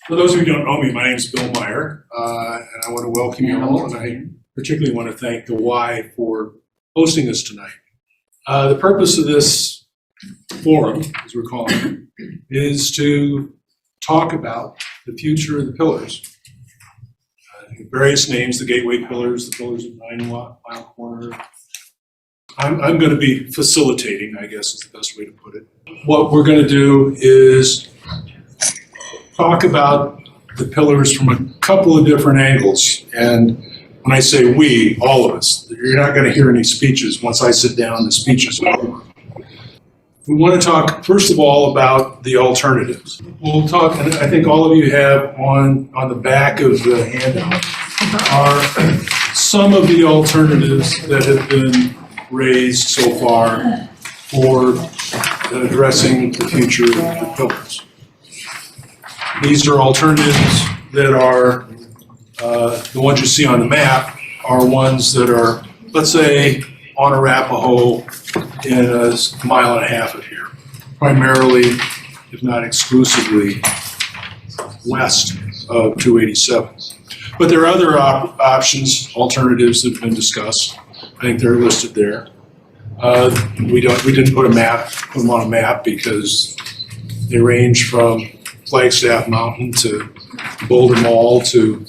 For those of you who don't know me, my name is Bill Meyer, and I want to welcome you all, and I particularly want to thank the Y for hosting us tonight. The purpose of this forum, as we're calling it, is to talk about the future of the pillars. Various names, the gateway pillars, the pillars of 9 Mile Corner. I'm going to be facilitating, I guess is the best way to put it. What we're going to do is talk about the pillars from a couple of different angles. And when I say we, all of us, you're not going to hear any speeches. Once I sit down, the speeches are over. We want to talk, first of all, about the alternatives. We'll talk, and I think all of you have on the back of the handout are some of the alternatives that have been raised so far for addressing the future of the pillars. These are alternatives that are, the ones you see on the map are ones that are, let's say, on Arapahoe in a mile and a half of here, primarily, if not exclusively, west of 287. But there are other options, alternatives that have been discussed. I think they're listed there. We didn't put them on a map because they range from Flagstaff Mountain to Boulder Mall to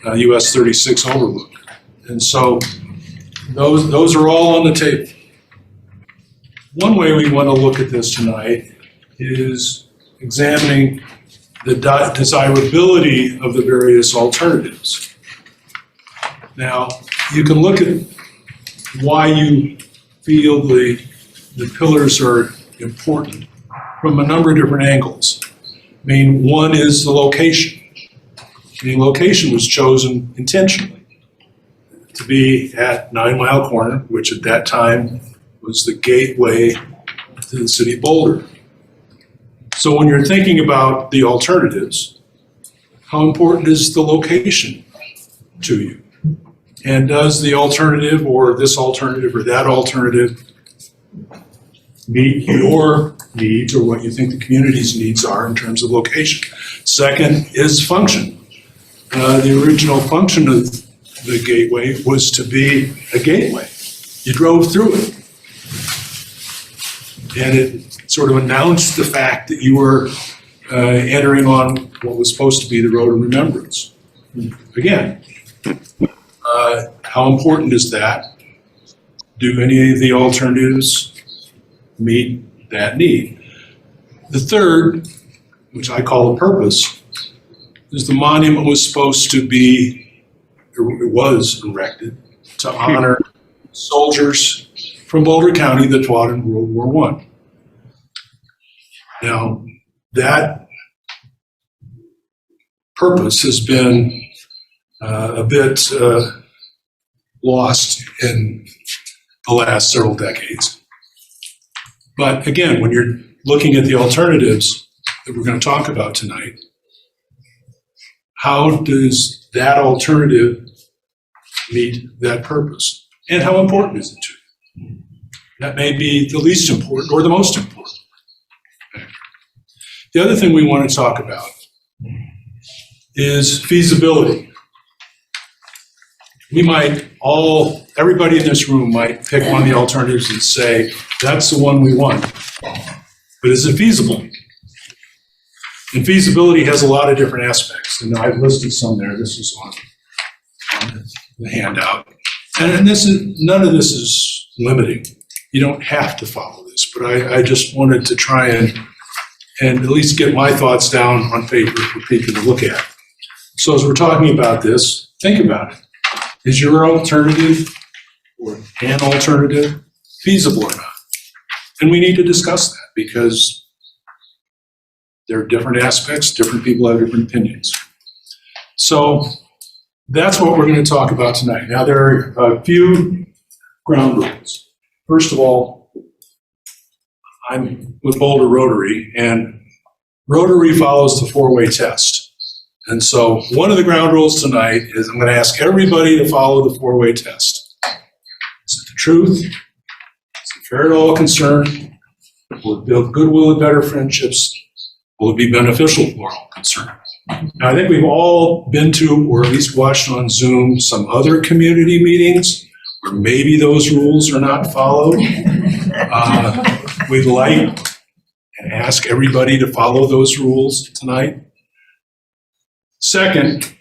US 36 Overlook. And so those are all on the table. One way we want to look at this tonight is examining the desirability of the various alternatives. Now, you can look at why you feel the pillars are important from a number of different angles. I mean, one is the location. The location was chosen intentionally to be at 9 Mile Corner, which at that time was the gateway to the city of Boulder. So when you're thinking about the alternatives, how important is the location to you? And does the alternative or this alternative or that alternative meet your needs or what you think the community's needs are in terms of location? Second is function. The original function of the gateway was to be a gateway. You drove through it. And it sort of announced the fact that you were entering on what was supposed to be the road of remembrance. Again, how important is that? Do any of the alternatives meet that need? The third, which I call the purpose, is the monument was supposed to be, or it was erected to honor soldiers from Boulder County that fought in World War I. Now, that purpose has been a bit lost in the last several decades. But again, when you're looking at the alternatives that we're going to talk about tonight, how does that alternative meet that purpose? And how important is it to you? That may be the least important or the most important. Okay. The other thing we want to talk about is feasibility. We might everybody in this room might pick one of the alternatives and say, that's the one we want. But is it feasible? And feasibility has a lot of different aspects, and I've listed some there. This is on the handout. And none of this is limiting. You don't have to follow this, but I just wanted to try and at least get my thoughts down on paper for people to look at. So as we're talking about this, think about it. Is your alternative or an alternative feasible or not? And we need to discuss that because there are different aspects, different people have different opinions. So that's what we're going to talk about tonight. Now, there are a few ground rules. First of all, I'm with Boulder Rotary, and Rotary follows the four-way test. And so one of the ground rules tonight is I'm going to ask everybody to follow the four-way test. Is it the truth? Is it fair to all concerned? Will it build goodwill and better friendships? Will it be beneficial for all concerned? Now, I think we've all been to, or at least watched on Zoom, some other community meetings where maybe those rules are not followed. We'd like and ask everybody to follow those rules tonight. Second,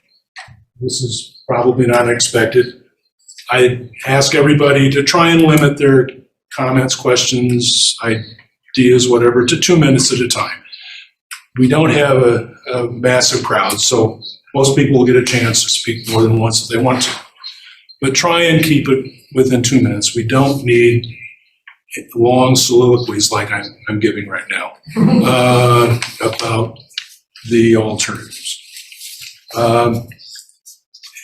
this is probably not expected, I ask everybody to try and limit their comments, questions, ideas, whatever, to 2 minutes at a time. We don't have a massive crowd, so most people will get a chance to speak more than once if they want to. But try and keep it within 2 minutes. We don't need long soliloquies like I'm giving right now about the alternatives.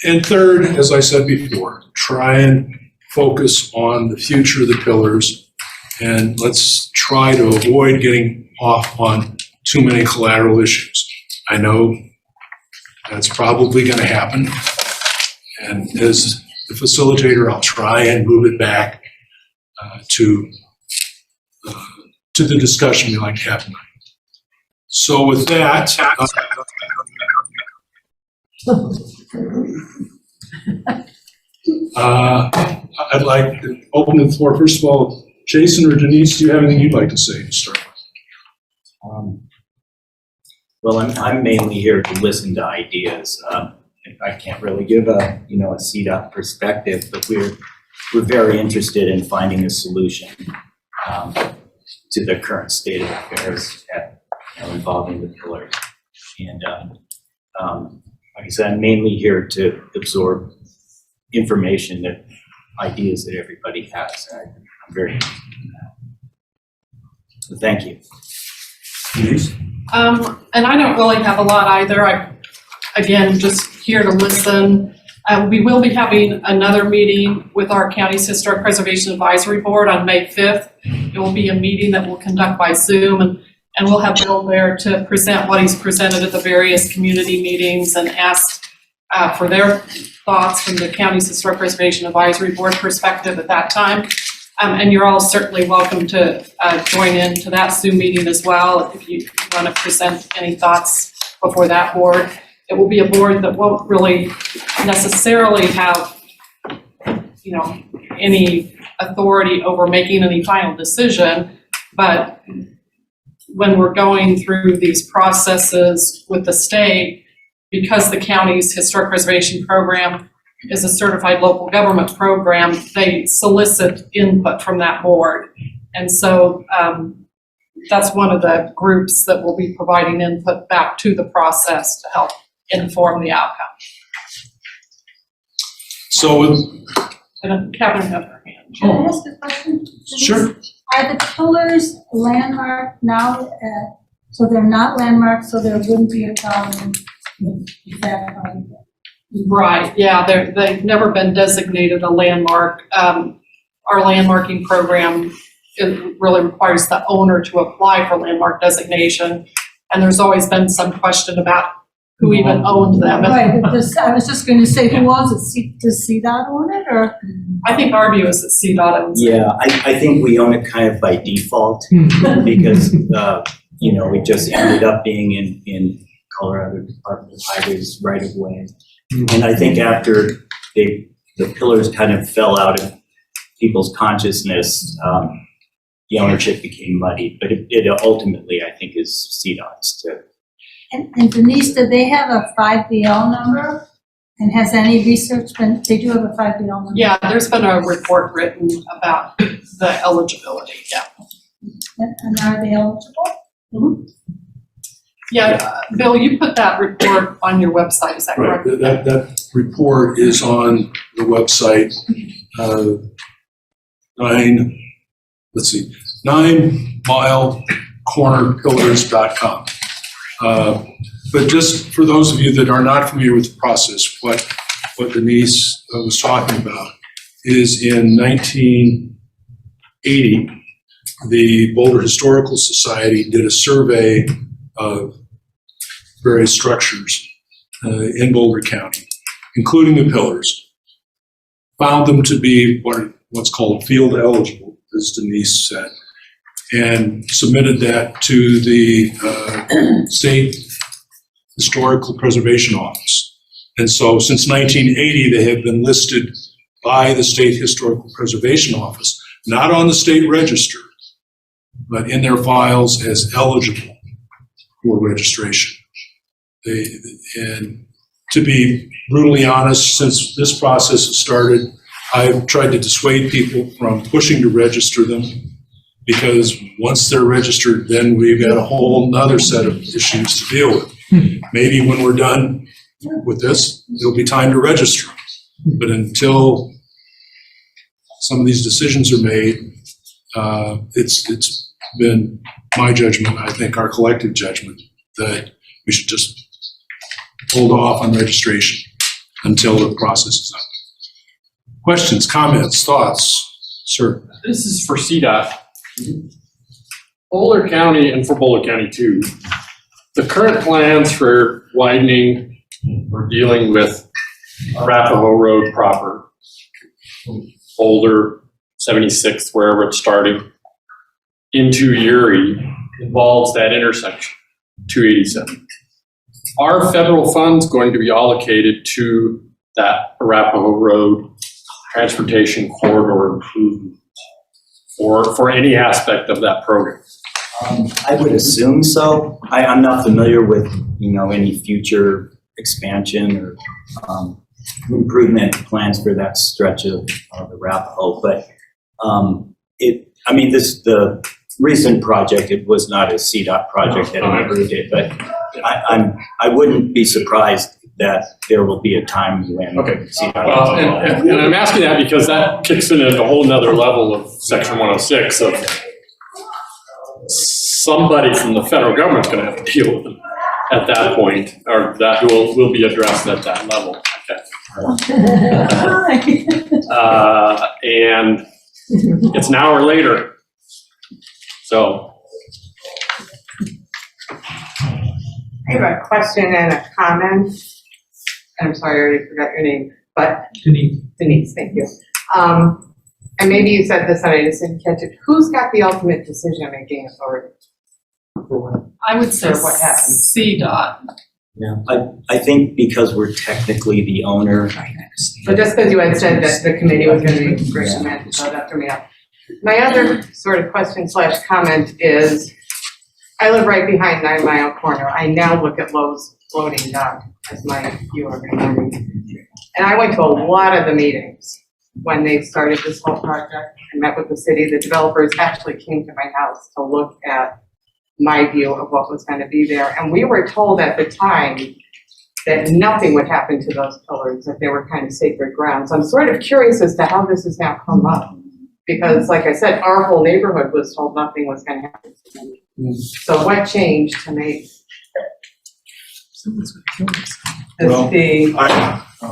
And third, as I said before, try and focus on the future of the pillars, and let's try to avoid getting off on too many collateral issues. I know that's probably going to happen, and as the facilitator, I'll try and move it back to the discussion we like to have tonight. So with that, I'd like to open the floor. First of all, Jason or Denise, do you have anything you'd like to say to start with? Well, I'm mainly here to listen to ideas. I can't really give a CDOT perspective, but we're very interested in finding a solution to the current state of affairs involving the pillars. And like I said, I'm mainly here to absorb information, ideas that everybody has. And I'm very interested in that. So thank you. Denise? And I don't really have a lot either. I'm, again, just here to listen. We will be having another meeting with our county's Historic Preservation Advisory Board on May 5th. It will be a meeting that we'll conduct by Zoom, and we'll have Bill there to present what he's presented at the various community meetings and ask for their thoughts from the county's Historic Preservation Advisory Board perspective at that time. And you're all certainly welcome to join into that Zoom meeting as well if you want to present any thoughts before that board. It will be a board that won't really necessarily have, any authority over making any final decision, but when we're going through these processes with the state, because the county's historic preservation program is a certified local government program, they solicit input from that board. And so that's one of the groups that will be providing input back to the process to help inform the outcome. So, And Catherine had her hand. Can I ask a question? sure. Are the pillars landmarked now? So they're not landmarked, so there wouldn't be a problem with that project? Right, yeah, they've never been designated a landmark. Our landmarking program, it really requires the owner to apply for landmark designation. And there's always been some question about who even owned them. Right, but I was just going to say, who owns it? Does CDOT own it, or? I think our view is that CDOT owns it. Yeah, I think we own it kind of by default because, we just ended up being in Colorado Department of Highways right of way. And I think after the pillars kind of fell out of people's consciousness, the ownership became muddy. But it ultimately, I think, is CDOT's too. And Denise, do they have a 5BL number? And has any research been, they do have a 5BL number? Yeah, there's been a report written about the eligibility, yeah. And are they eligible? Mm-hmm. Yeah, Bill, you put that report on your website, is that Right, correct? that report is on the website, 9milecornerpillars.com. But just for those of you that are not familiar with the process, what Denise was talking about is in 1980, the Boulder Historical Society did a survey of various structures in Boulder County, including the pillars, found them to be what's called field eligible, as Denise said, and submitted that to the state Historical Preservation Office. And so since 1980, they have been listed by the State Historical Preservation Office, not on the state register, but in their files as eligible for registration. And to be brutally honest, since this process has started, I've tried to dissuade people from pushing to register them, because once they're registered, then we've got a whole nother set of issues to deal with. Maybe when we're done with this, it'll be time to register them. But until some of these decisions are made, it's been my judgment, I think our collective judgment, that we should just hold off on registration until the process is up. Questions, comments, thoughts? Sir? This is for CDOT. Boulder County, and for Boulder County too, the current plans for widening or dealing with Arapahoe Road proper, Boulder, 76th, wherever it's starting, into Erie, involves that intersection, 287. Are federal funds going to be allocated to that Arapahoe Road transportation corridor improvement for any aspect of that program? I would assume so. I'm not familiar with, any future expansion or improvement plans for that stretch of the Arapahoe, but the recent project, it was not a CDOT project that approved it, but I wouldn't be surprised that there will be a time when CDOT. Well, and I'm asking that because that kicks in at a whole nother level of Section 106 of somebody from the federal government's going to have to deal with them at that point, or that will be addressed at that level. And it's an hour later, so. I have a question and a comment. I'm sorry, I already forgot your name, but Denise, thank you. And maybe you said this and I just didn't catch it. Who's got the ultimate decision-making authority? I would say For what happened? CDOT. Yeah, I think because we're technically the owner. So just because you had said that the committee was going to be recommended, so that threw me off. My other sort of question / comment is, I live right behind 9 Mile Corner. I now look at Lowe's floating dock as my view every morning. And I went to a lot of the meetings when they started this whole project. I met with the city. The developers actually came to my house to look at my view of what was going to be there. And we were told at the time that nothing would happen to those pillars, that they were kind of sacred grounds. I'm sort of curious as to how this has now come up. Because like I said, our whole neighborhood was told nothing was going to happen to them. So what changed to make this Well, the?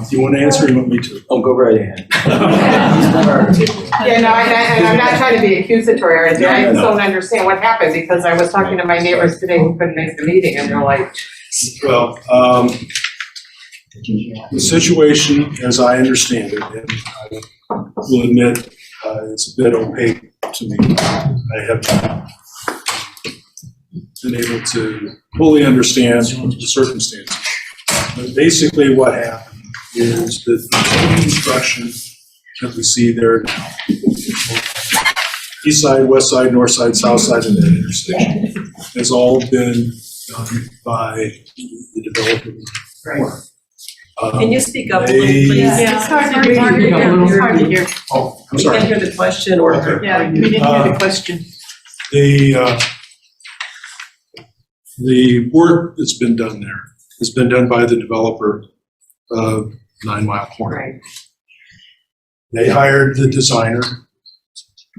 Do you want to answer or you want me to? Oh, go right ahead. Yeah, no, and I'm not trying to be accusatory or anything. I just don't understand what happened because I was talking to my neighbors today who couldn't make the meeting and they're like, Well, the situation, as I understand it, and I will admit, it's a bit opaque to me. I have not been able to fully understand the circumstances. But basically what happened is that the construction that we see there now, east side, west side, north side, south side of that intersection, has all been done by the developer. right. Can you speak up a little, They- please? Yeah, it's hard to hear. It's hard to hear. Oh, I'm We sorry. can't hear the question or. Okay. Yeah, we didn't hear the question. The work that's been done there has been done by the developer of 9 Mile Corner. Right. They hired the designer.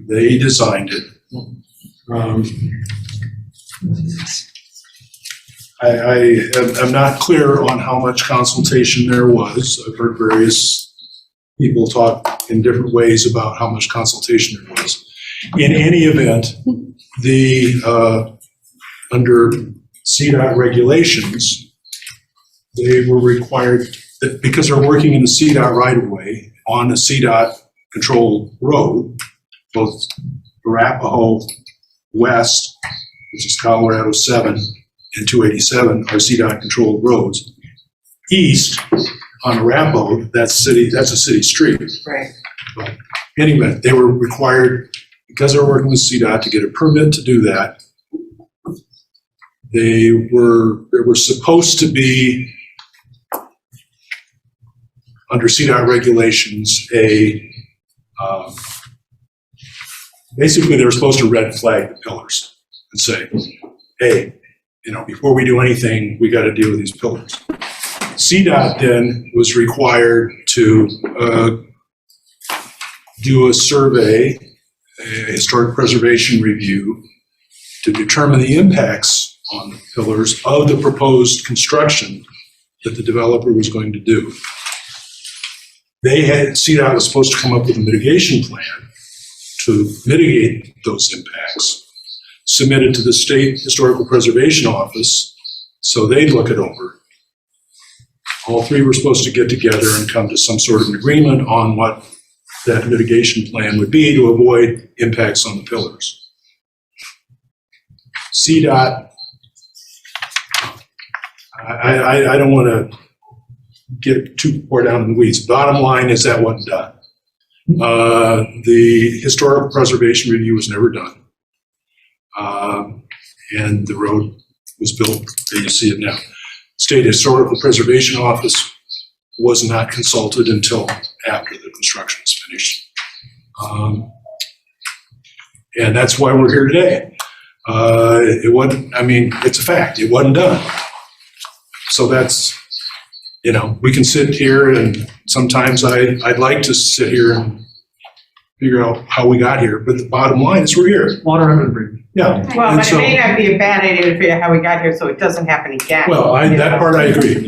They designed it. I'm not clear on how much consultation there was. I've heard various people talk in different ways about how much consultation there was. In any event, under CDOT regulations, they were required, that because they're working in the CDOT right-of-way on a CDOT controlled road, both Arapahoe West, which is Colorado 7, and 287 are CDOT controlled roads. East on Arapahoe, that's a city street. Right. But anyway, they were required, because they were working with CDOT, to get a permit to do that. There were supposed to be, under CDOT regulations, basically they were supposed to red flag the pillars and say, hey, before we do anything, we got to deal with these pillars. CDOT then was required to do a survey, a historic preservation review, to determine the impacts on the pillars of the proposed construction that the developer was going to do. CDOT was supposed to come up with a mitigation plan to mitigate those impacts, submit it to the State Historical Preservation Office so they'd look it over. All three were supposed to get together and come to some sort of an agreement on what that mitigation plan would be to avoid impacts on the pillars. CDOT, I don't want to get too far down in the weeds. Bottom line is that wasn't done. The historical preservation review was never done. And the road was built, and you see it now. State Historical Preservation Office was not consulted until after the construction was finished. And that's why we're here today. It wasn't, it's a fact, it wasn't done. So that's, we can sit here and sometimes I'd like to sit here and figure out how we got here, but the bottom line is we're here. Water under the bridge. Yeah. Well, And but it so- may not be a bad idea to figure out how we got here so it doesn't happen again. Well, that part I agree.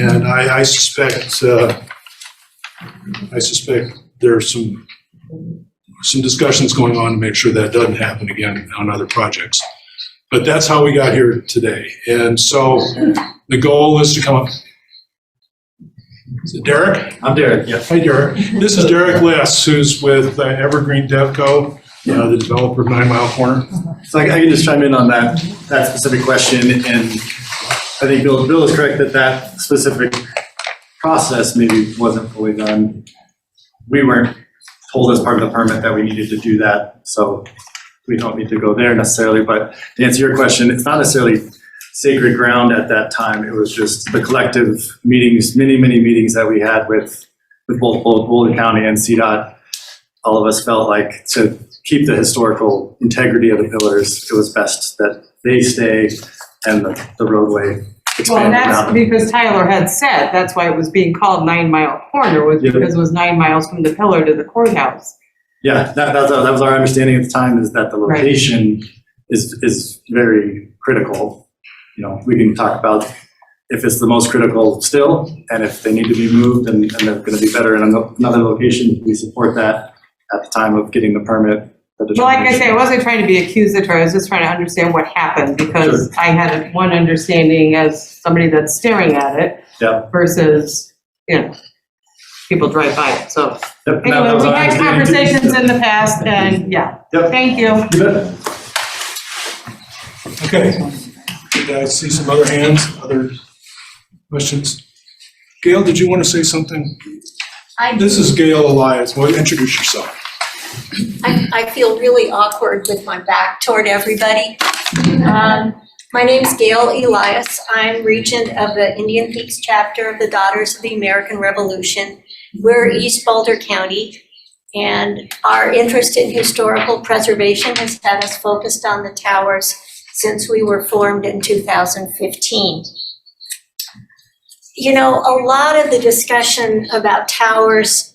And I suspect there's some discussions going on to make sure that doesn't happen again on other projects. But that's how we got here today. And so the goal is to come up. Is it Derek? I'm Derek, yes. Hi, Derek. This is Derek Less, who's with Evergreen Devco, the developer of 9 Mile Corner. So I can just chime in on that specific question, and I think Bill is correct that specific process maybe wasn't fully done. We weren't told as part of the permit that we needed to do that, so we don't need to go there necessarily, but to answer your question, it's not necessarily sacred ground at that time. It was just the collective meetings, many meetings that we had with both Boulder County and CDOT. All of us felt like to keep the historical integrity of the pillars, it was best that they stay and the roadway Well, expand that's around them. because Tyler had said, that's why it was being called 9 Mile Corner, was Yeah. because it was 9 miles from the pillar to the courthouse. Yeah, that was our understanding at the time, is that the Right. location is very critical. We can talk about if it's the most critical still, and if they need to be moved and they're going to be better in another location, we support that at the time of getting the permit. Well, like I say, I wasn't trying to be accusatory, I was just trying to understand what happened, because I had one understanding as somebody that's staring at it Yep. versus, people drive by it, so. Yep, that Anyway, was we our had understanding too. conversations in the past, and Yep. thank you. You bet. Okay. Did I see some other hands, other questions? Gail, did you want to say something? This is Gail Elias. Well, introduce yourself. I feel really awkward with my back toward everybody. My name's Gail Elias. I'm regent of the Indian Peaks chapter of the Daughters of the American Revolution. We're East Boulder County, and our interest in historical preservation has had us focused on the towers since we were formed in 2015. A lot of the discussion about towers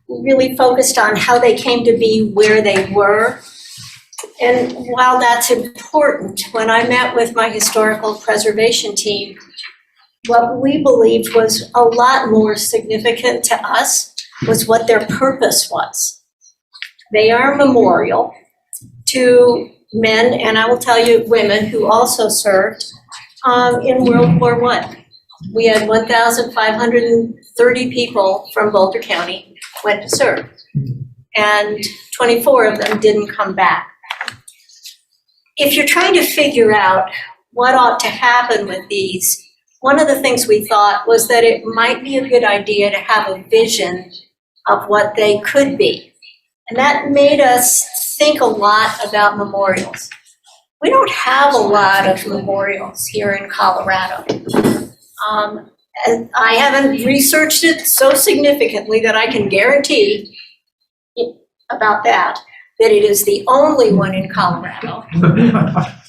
really focused on how they came to be where they were. And while that's important, when I met with my historical preservation team, what we believed was a lot more significant to us was what their purpose was. They are a memorial to men, and I will tell you, women who also served in World War I. We had 1,530 people from Boulder County went to serve, and 24 of them didn't come back. If you're trying to figure out what ought to happen with these, one of the things we thought was that it might be a good idea to have a vision of what they could be. And that made us think a lot about memorials. We don't have a lot of memorials here in Colorado. And I haven't researched it so significantly that I can guarantee about that it is the only one in Colorado.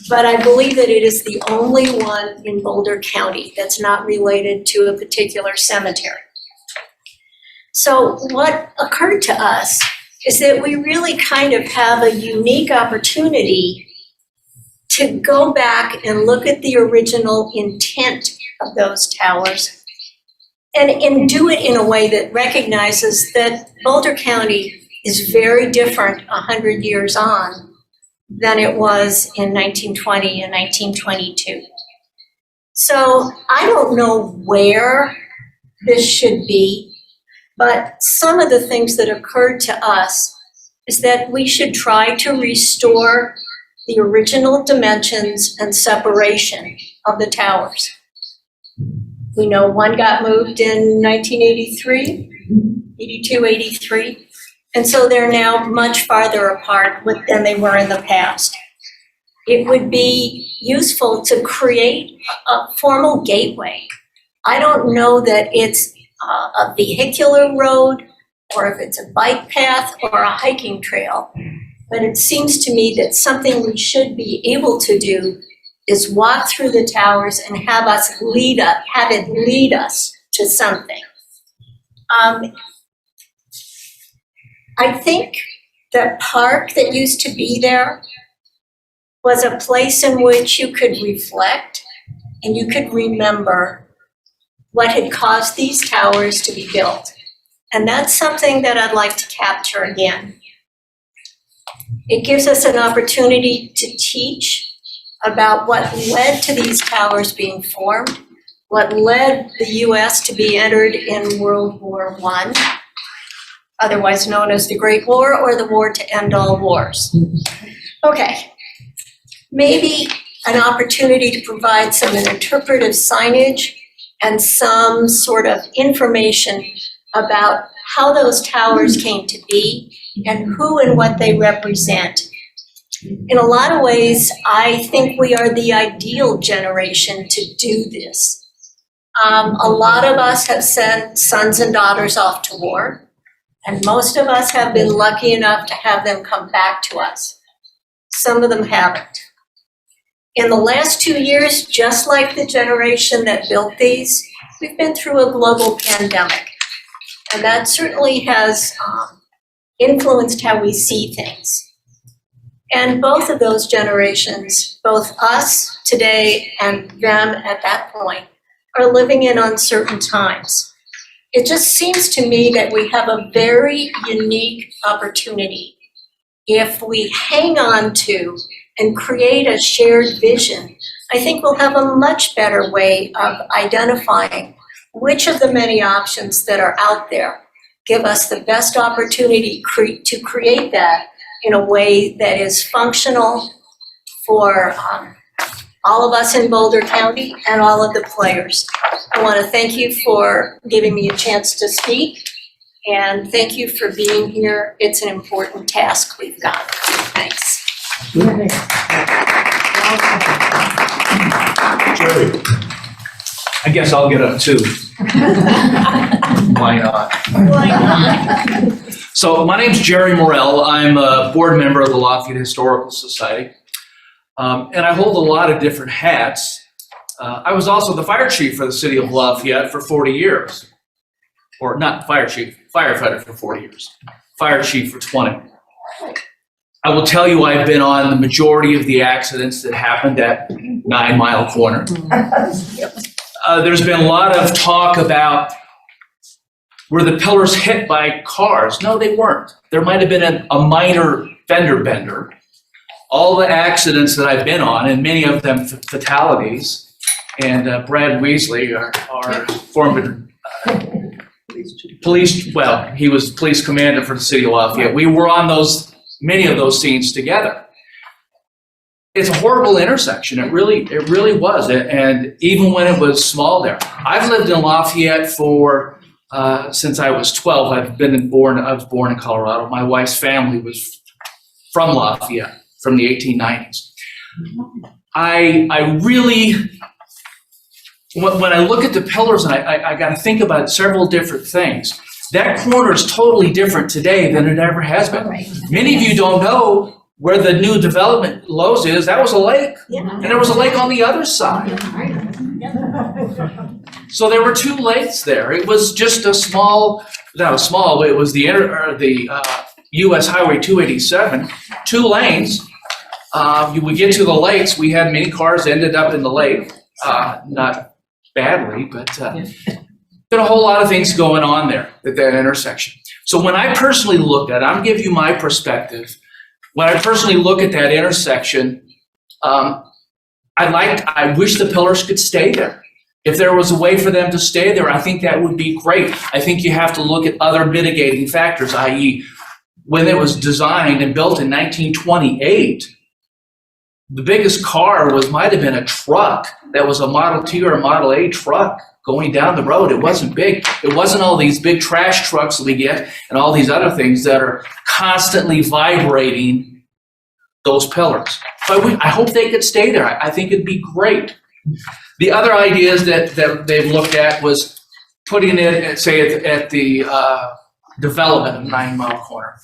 But I believe that it is the only one in Boulder County that's not related to a particular cemetery. So what occurred to us is that we really kind of have a unique opportunity to go back and look at the original intent of those towers and do it in a way that recognizes that Boulder County is very different 100 years on than it was in 1920 and 1922. So I don't know where this should be, but some of the things that occurred to us is that we should try to restore the original dimensions and separation of the towers. We know one got moved in 1983, 82, 83. And so they're now much farther apart than they were in the past. It would be useful to create a formal gateway. I don't know that it's a vehicular road or if it's a bike path or a hiking trail, but it seems to me that something we should be able to do is walk through the towers and have it lead us to something. I think the park that used to be there was a place in which you could reflect and you could remember what had caused these towers to be built. And that's something that I'd like to capture again. It gives us an opportunity to teach about what led to these towers being formed, what led the US to be entered in World War I, otherwise known as the Great War or the War to End All Wars. Okay, maybe an opportunity to provide some interpretive signage and some sort of information about how those towers came to be and who and what they represent. In a lot of ways, I think we are the ideal generation to do this. A lot of us have sent sons and daughters off to war. And most of us have been lucky enough to have them come back to us. Some of them haven't. In the last 2 years, just like the generation that built these, we've been through a global pandemic. And that certainly has influenced how we see things. And both of those generations, both us today and them at that point, are living in uncertain times. It just seems to me that we have a very unique opportunity if we hang on to and create a shared vision. I think we'll have a much better way of identifying which of the many options that are out there give us the best opportunity to create that in a way that is functional for all of us in Boulder County and all of the players. I want to thank you for giving me a chance to speak, and thank you for being here. It's an important task we've got. Thanks. Jerry. I guess I'll get up too. Why not? Why not? So my name's Jerry Morell. I'm a board member of the Lafayette Historical Society. And I hold a lot of different hats. I was also the fire chief for the city of Lafayette for 40 years. Or not fire chief, firefighter for 40 years. Fire chief for 20. I will tell you I've been on the majority of the accidents that happened at 9 Mile Corner. There's been a lot of talk about were the pillars hit by cars? No, they weren't. There might have been a minor fender bender. All the accidents that I've been on, and many of them fatalities, and Brad Weasley, our former police, well, he was police commander for the city of Lafayette. We were on many of those scenes together. it's a horrible intersection. It really was. And even when it was small there, I've lived in Lafayette for since I was 12. I was born in Colorado. My wife's family was from Lafayette from the 1890s. I really, when I look at the pillars, and I got to think about several different things. That corner is totally different today than it ever has been. Many of you don't know where the new development Lowe's is. That was a lake, and there was a lake on the other side. So there were two lakes there. It was just a small, not a small, but it was the US Highway 287, 2 lanes. You would get to the lakes. We had many cars ended up in the lake, not badly, but been a whole lot of things going on there at that intersection. So when I personally looked at it, I'm giving you my perspective. When I personally look at that intersection, I wish the pillars could stay there. If there was a way for them to stay there, I think that would be great. I think you have to look at other mitigating factors, i.e., when it was designed and built in 1928, the biggest car might have been a truck that was a Model T or a Model A truck going down the road. It wasn't big. It wasn't all these big trash trucks that we get and all these other things that are constantly vibrating those pillars. So I hope they could stay there. I think it'd be great. The other ideas that they've looked at was putting it, say, at the development of 9 Mile Corner.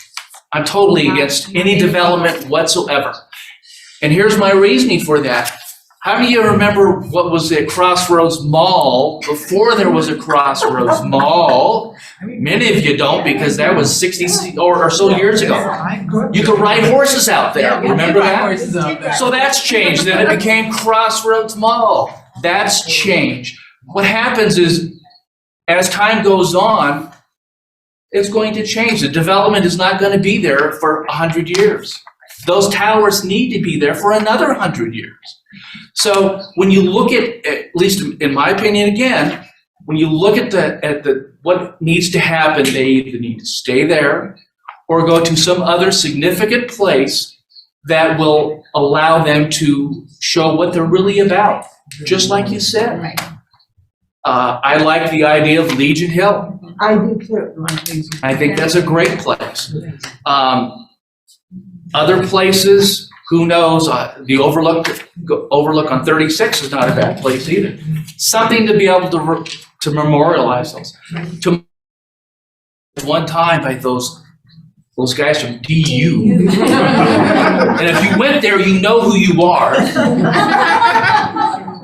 I'm totally against any development whatsoever. And here's my reasoning for that. How do you remember what was at Crossroads Mall before there was a Crossroads Mall? Many of you don't, because that was 60 or so years ago. You could ride horses out there, remember that? So that's changed, then it became Crossroads Mall. That's changed. What happens is, as time goes on, it's going to change. The development is not going to be there for 100 years. Those towers need to be there for another 100 years. So when you look at least in my opinion, again, when you look at the what needs to happen, they either need to stay there or go to some other significant place that will allow them to show what they're really about, just like you said. I like the idea of Legion Hill. I do too. I think that's a great place. Other places, who knows? The overlook on 36 is not a bad place either. Something to be able to memorialize those. To one time by those guys from DU. And if you went there, you know who you are.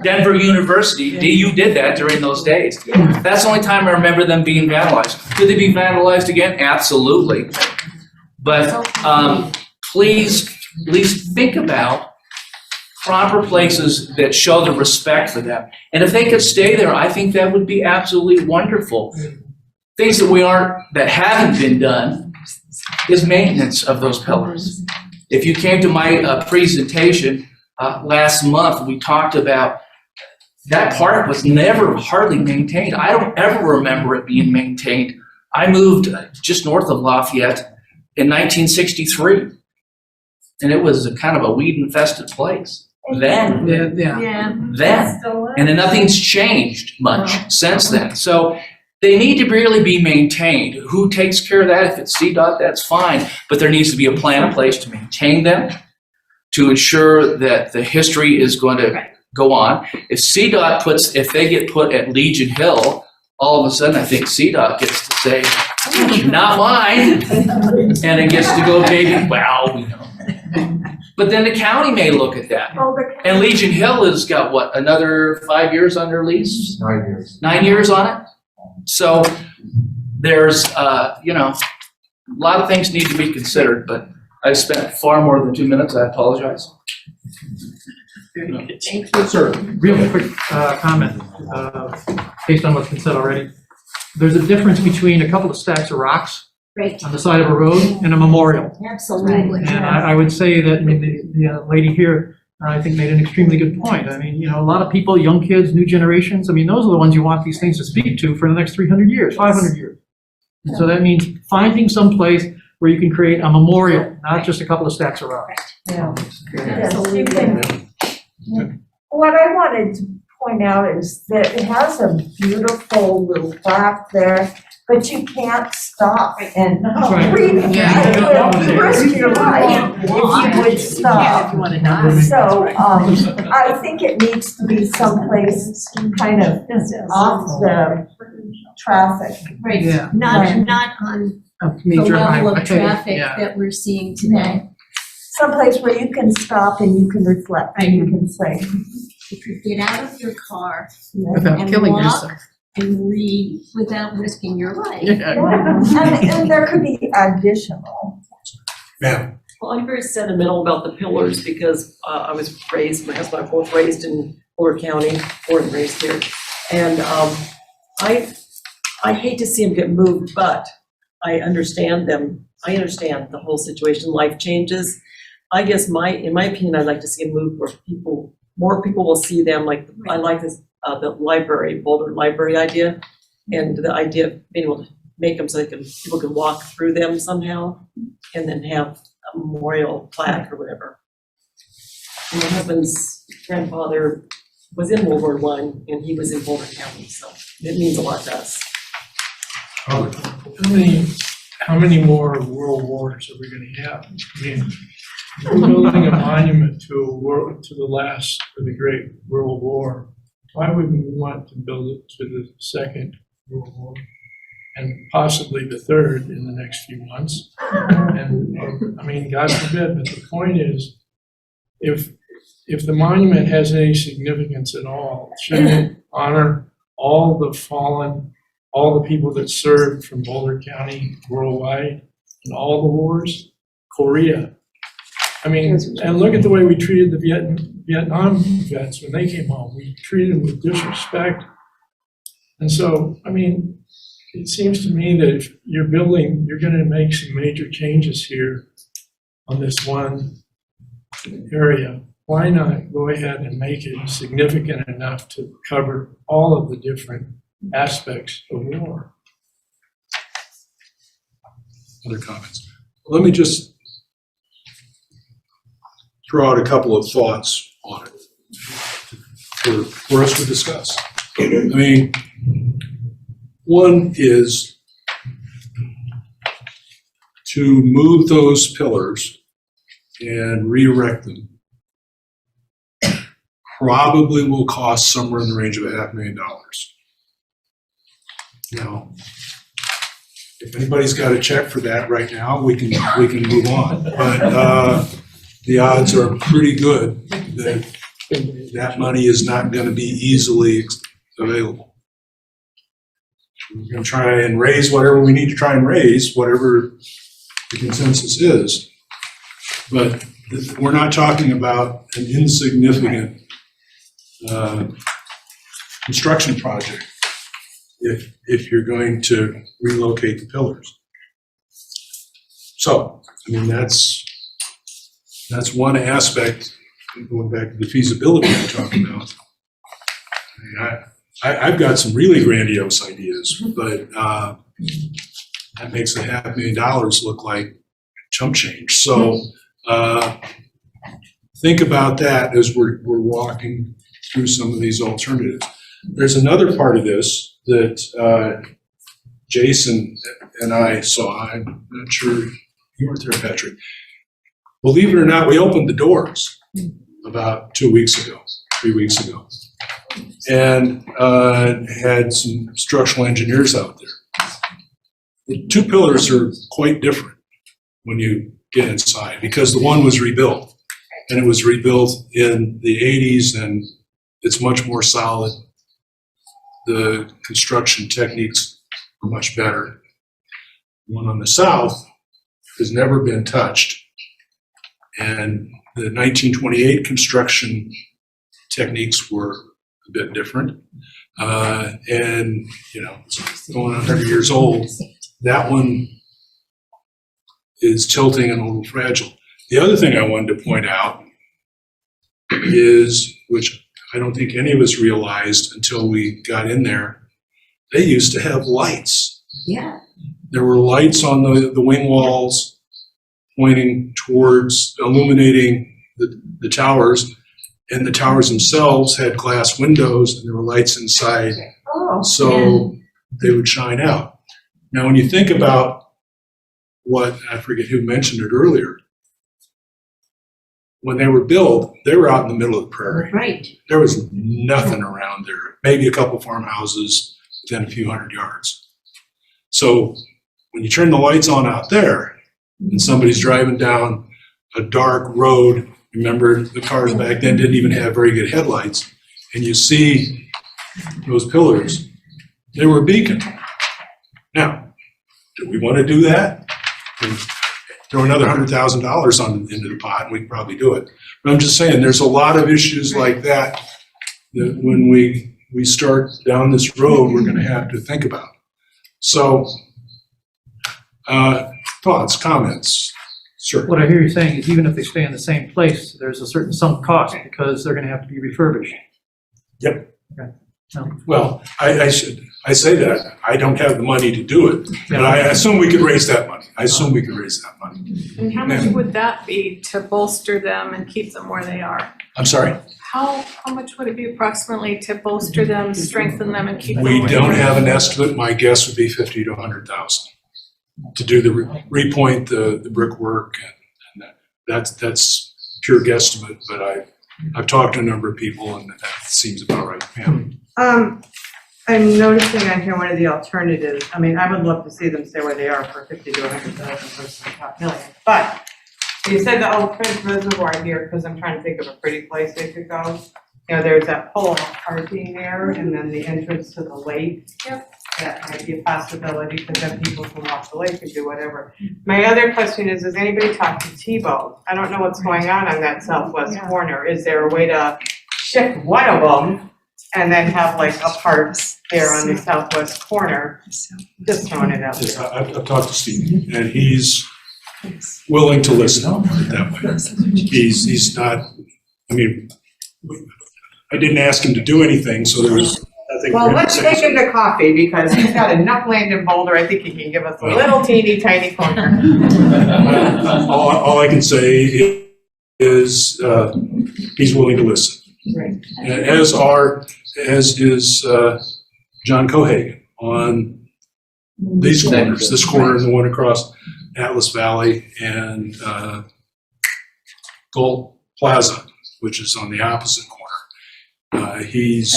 Denver University, DU did that during those days. That's the only time I remember them being vandalized. Could they be vandalized again? Absolutely. But please at least think about proper places that show the respect for them. And if they could stay there, I think that would be absolutely wonderful. Things that haven't been done is maintenance of those pillars. If you came to my presentation last month, we talked about that park was never hardly maintained. I don't ever remember it being maintained. I moved just north of Lafayette in 1963, and it was a kind of a weed-infested place then. And then nothing's changed much since then. So they need to really be maintained. Who takes care of that? If it's CDOT, that's fine, but there needs to be a plan in place to maintain them, to ensure that the history is going to go on. If CDOT if they get put at Legion Hill, all of a sudden I think CDOT gets to say, not mine, and it gets to go maybe, well, we know. But then the county may look at that. And Legion Hill has got what, another 5 years on their lease? 9 years. 9 years on it? So there's, a lot of things need to be considered, but I spent far more than 2 minutes. I apologize. Sir, real quick comment, based on what's been said already. There's a difference between a couple of stacks of rocks on the side of a road and a memorial. Absolutely. And I would say that the lady here, I think, made an extremely good point. I mean, a lot of people, young kids, new generations, I mean, those are the ones you want these things to speak to for the next 300 years, 500 years. And so that means finding some place where you can create a memorial, not just a couple of stacks of rocks. Yeah. this, you can, what I wanted to point out is that it has a beautiful little plaque there, but you can't stop and Right. read it. Yeah, you don't want You to. risk your life if you would stop. So, I think it needs to be someplace kind of off the traffic. Right, Yeah. not on A the major level of highway, traffic yeah. that we're seeing today. Someplace where you can stop and you can reflect and you can say. If you get out of your car Without and killing walk yourself. and read without risking your life. Yeah. And there could be additional. Ma'am, Well, I'm very sentimental about the pillars because I was raised, my husband and I were both raised in Boulder County, born and raised here. And I hate to see them get moved, but I understand them. I understand the whole situation, life changes. I guess in my opinion, I'd like to see them moved where more people will see them. Like, I like this, the library, Boulder Library idea. And the idea of being able to make them so people can walk through them somehow and then have a memorial plaque or whatever. And my husband's grandfather was in World War I and he was in Boulder County, so it means a lot to us. How many more world wars are we gonna have? I mean, we're building a monument to the last, or the Great World War. Why would we want to build it to the Second World War? And possibly the third in the next few months? And, I mean, God forbid, but the point is, if the monument has any significance at all, shouldn't it honor all the fallen, all the people that served from Boulder County worldwide in all the wars? Korea. I mean, and look at the way we treated the Vietnam vets when they came home. We treated them with disrespect. And so, I mean, it seems to me that if you're building, you're gonna make some major changes here on this one area. Why not go ahead and make it significant enough to cover all of the different aspects of war? other comments? Let me just throw out a couple of thoughts on it for us to discuss. I mean, one is to move those pillars and re-erect them probably will cost somewhere in the range of $500,000. Now, if anybody's got a check for that right now, we can move on. But the odds are pretty good that that money is not going to be easily available. We're going to try and raise whatever we need to try and raise, whatever the consensus is. But we're not talking about an insignificant construction project if you're going to relocate the pillars. So, I mean, that's one aspect, going back to the feasibility we're talking about. I mean, I've got some really grandiose ideas, but that makes $500,000 look like chump change. So think about that as we're walking through some of these alternatives. There's another part of this that Jason and I saw. I'm not sure you weren't there, Patrick. Believe it or not, we opened the doors about 3 weeks ago, and had some structural engineers out there. The two pillars are quite different when you get inside, because the one was rebuilt, and it was rebuilt in the 80s, and it's much more solid. The construction techniques are much better. The one on the south has never been touched, and the 1928 construction techniques were a bit different. And, you know, it's going on 100 years old. That one is tilting and a little fragile. The other thing I wanted to point out is, which I don't think any of us realized until we got in there, they used to have lights. Yeah. There were lights on the wing walls pointing towards illuminating the towers, and the towers themselves had glass windows and there were lights inside, so they would shine out. Now, when you think about what, I forget who mentioned it earlier, when they were built, they were out in the middle of the prairie. Right. There was nothing around there, maybe a couple farmhouses within a few hundred yards. So when you turn the lights on out there and somebody's driving down a dark road, remember the cars back then didn't even have very good headlights, and you see those pillars, they were a beacon. Now, do we want to do that? Throw another $100,000 into the pot, and we can probably do it. But I'm just saying, there's a lot of issues like that that when we start down this road, we're going to have to think about. So, thoughts, comments? Sure. What I hear you saying is even if they stay in the same place, there's a certain sunk cost because they're gonna have to be refurbished. Yep. Okay. No. Well, I say that, I don't have the money to do it, but I assume we could raise that money. And how much would that be to bolster them and keep them where they are? I'm sorry? How much would it be approximately to bolster them, strengthen them, and keep them We where don't they are? have an estimate. My guess would be 50 to 100,000 to do the repoint the brickwork, and that's pure guesstimate. But I've talked to a number of people, and that seems about right. Yeah. I'm noticing on here one of the alternatives, I mean, I would love to see them stay where they are for 50 to 100,000 versus the top million. But you said the old Prince Reservoir here, because I'm trying to think of a pretty place they could go. You know, there's that pull-off parking there, and then the entrance to the lake. Yep. That might be a possibility, because then people can walk the lake and do whatever. My other question is anybody talked to Tebow? I don't know what's going on that southwest corner. Is there a way to shift one of them and then have like a park there on the southwest corner? Just throwing it out Yes, there. I've talked to Steve, and he's willing to listen that way. He's not, I mean, I didn't ask him to do anything, so there was nothing. Well, let's take him to coffee, because he's got enough land in Boulder, I think he can give us a little teeny tiny corner. All I can say is, he's willing to listen. Right. As is John Cohagen on these corners, this corner and the one across Atlas Valley and Gold Plaza, which is on the opposite corner. He's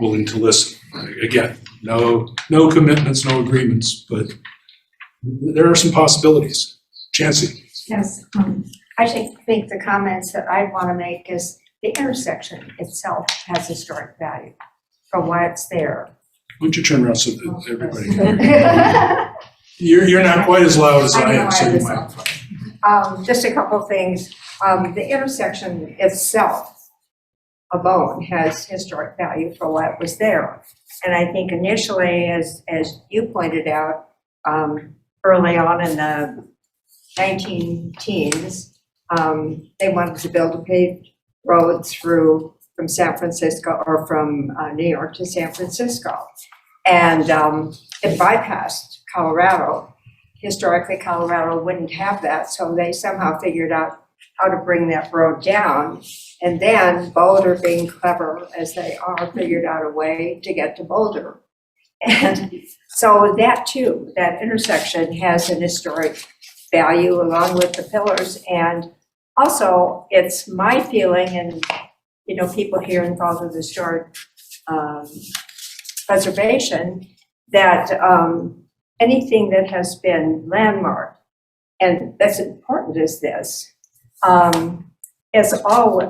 willing to listen. Again, no commitments, no agreements, but there are some possibilities. Chancey. Yes, I think the comments that I want to make is the intersection itself has historic value for why it's there. Why don't you turn around so that everybody, you're not quite as loud as I am, so you might. Just a couple of things. The intersection itself alone has historic value for what was there. And I think initially, as you pointed out, early on in the 19-teens, they wanted to build a paved road from San Francisco or from New York to San Francisco. And it bypassed Colorado. Historically, Colorado wouldn't have that, so they somehow figured out how to bring that road down. And then Boulder, being clever as they are, figured out a way to get to Boulder. And so that too, that intersection has an historic value along with the pillars. And also, it's my feeling, and you know, people here involved with historic preservation, that anything that has been landmarked, and that's important as this, is all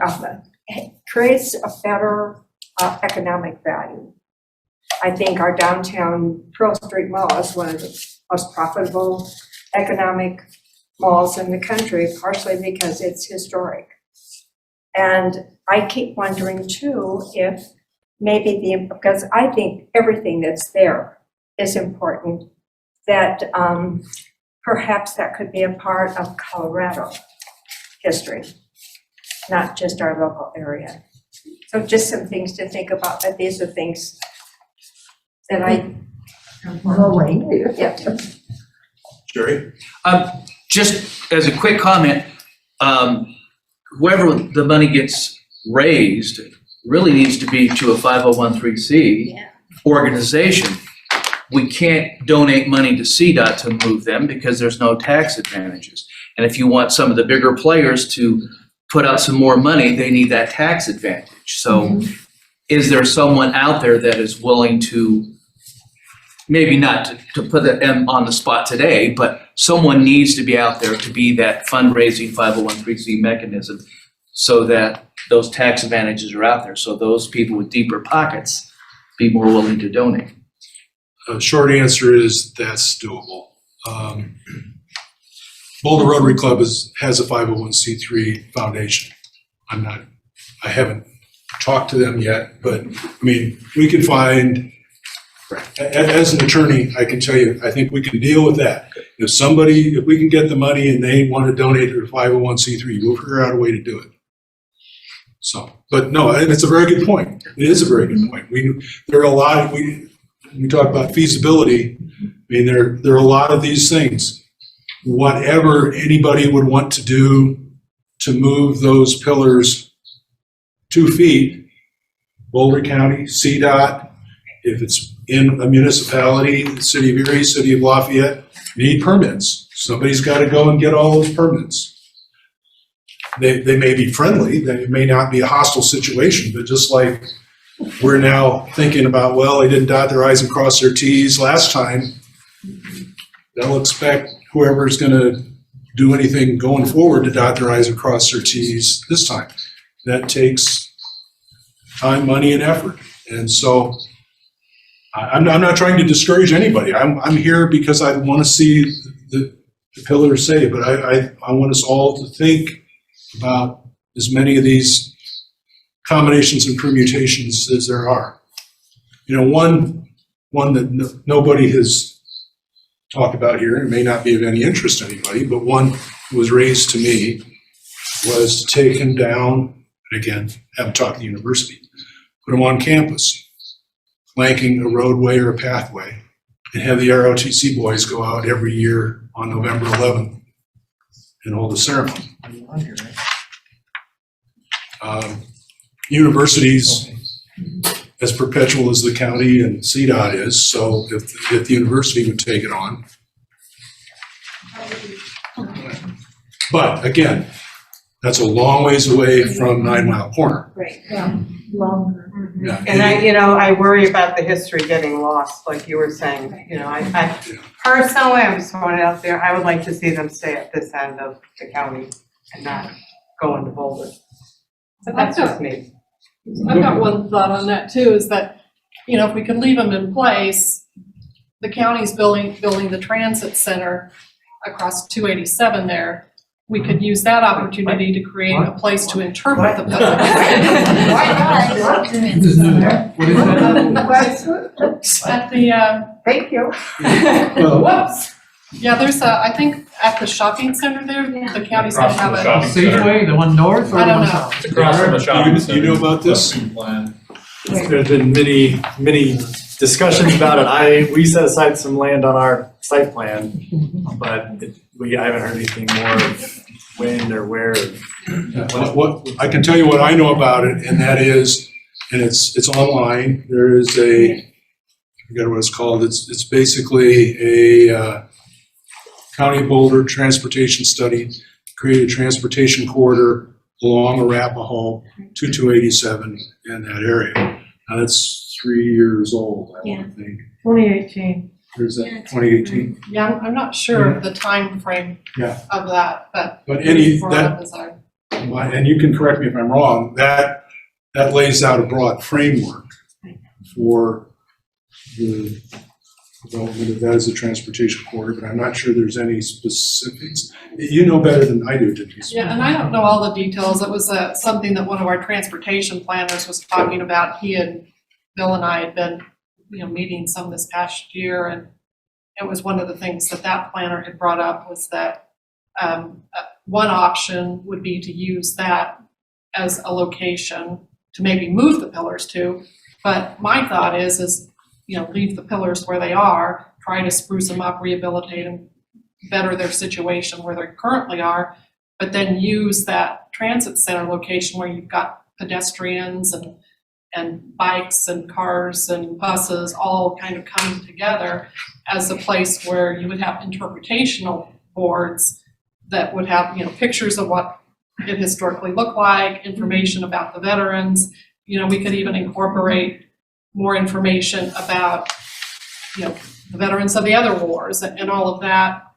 creates a better economic value. I think our downtown Pearl Street Mall is one of the most profitable economic malls in the country, partially because it's historic. And I keep wondering too if maybe because I think everything that's there is important, that perhaps that could be a part of Colorado history, not just our local area. So just some things to think about, but these are things that I. Yeah. Jerry? Just as a quick comment, whoever the money gets raised really needs to be to a 501(c)(3) organization. We can't donate money to CDOT to move them because there's no tax advantages. And if you want some of the bigger players to put out some more money, they need that tax advantage. So is there someone out there that is willing to, maybe not to put them on the spot today, but someone needs to be out there to be that fundraising 501(c) mechanism so that those tax advantages are out there, so those people with deeper pockets be more willing to donate. Short answer is that's doable. Boulder Rotary Club has a 501(c)(3) foundation. I haven't talked to them yet, but I mean, we can find, as an attorney, I can tell you, I think we can deal with that. If we can get the money and they want to donate to a 501(c)(3), we'll figure out a way to do it. So, but no, and it's a very good point. It is a very good point. There are a lot, we talk about feasibility. I mean, there are a lot of these things. Whatever anybody would want to do to move those pillars 2 feet, Boulder County, CDOT, if it's in a municipality, the city of Erie, city of Lafayette, you need permits. Somebody's got to go and get all those permits. They may be friendly, it may not be a hostile situation, but just like we're now thinking about, well, they didn't dot their I's and cross their T's last time, they'll expect whoever's going to do anything going forward to dot their I's and cross their T's this time. That takes time, money, and effort. And so I'm not trying to discourage anybody. I'm here because I want to see the pillars saved, but I want us all to think about as many of these combinations and permutations as there are. You know, one that nobody has talked about here, and may not be of any interest to anybody, but one that was raised to me was to take him down, and again, haven't talked to the university, put him on campus, flanking a roadway or a pathway, and have the ROTC boys go out every year on November 11th and hold a ceremony. Universities, as perpetual as the county and CDOT is, so if the university would take it on. But again, that's a long ways away from 9 Mile Corner. Right, yeah, longer. Yeah, And I worry about the history getting lost, like you were saying. I personally, I'm just throwing it out there, I would like to see them stay at this end of the county and not go into Boulder. But that's just me. I've got one thought on that too, is that, if we could leave them in place, the county's building the transit center across 287 there. We could use that opportunity to create a place to interpret the building. At the, Thank you. whoops. Yeah, there's I think at the shopping center there, the county's gonna have a. Safeway, the one north or I the don't one know. south? Across from the shopping center. You know about this? There's been many discussions about it. We set aside some land on our site plan, but I haven't heard anything more of when or where. What I can tell you what I know about it, and that is, and it's online. There is I forget what it's called. It's basically a County of Boulder transportation study, create a transportation corridor along Arapahoe to 287 in that area. Now that's 3 years old, I want to think. 2018. There's that 2018. Yeah, I'm not sure of the time frame Yeah. of that, but. But and and you can correct me if I'm wrong, that lays out a broad framework for the development of that as a transportation corridor, but I'm not sure there's any specifics. You know better than I do, didn't you? Yeah, and I don't know all the details. It was something that one of our transportation planners was talking about. He and Bill and I had been, meeting some this past year, and it was one of the things that planner had brought up was that one option would be to use that as a location to maybe move the pillars to. But my thought is leave the pillars where they are, try to spruce them up, rehabilitate them, better their situation where they currently are, but then use that transit center location where you've got pedestrians and bikes and cars and buses all kind of coming together as a place where you would have interpretational boards that would have, pictures of what it historically looked like, information about the veterans. We could even incorporate more information about, the veterans of the other wars and all of that.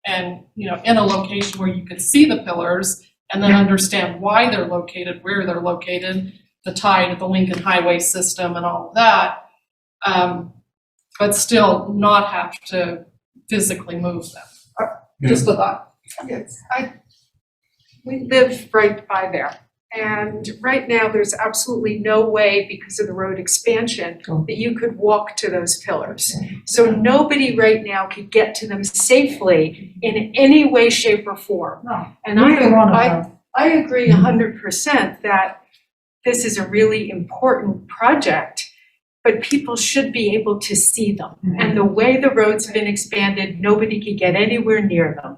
And, in a location where you could see the pillars and then understand why they're located, where they're located, the tie to the Lincoln Highway system and all of that, but still not have to physically move them. Just a thought. Yes, we live right by there. And right now, there's absolutely no way, because of the road expansion, that you could walk to those pillars. So nobody right now could get to them safely in any way, shape, or form. No, And neither one of them. I agree 100% that this is a really important project, but people should be able to see them. And the way the roads have been expanded, nobody could get anywhere near them.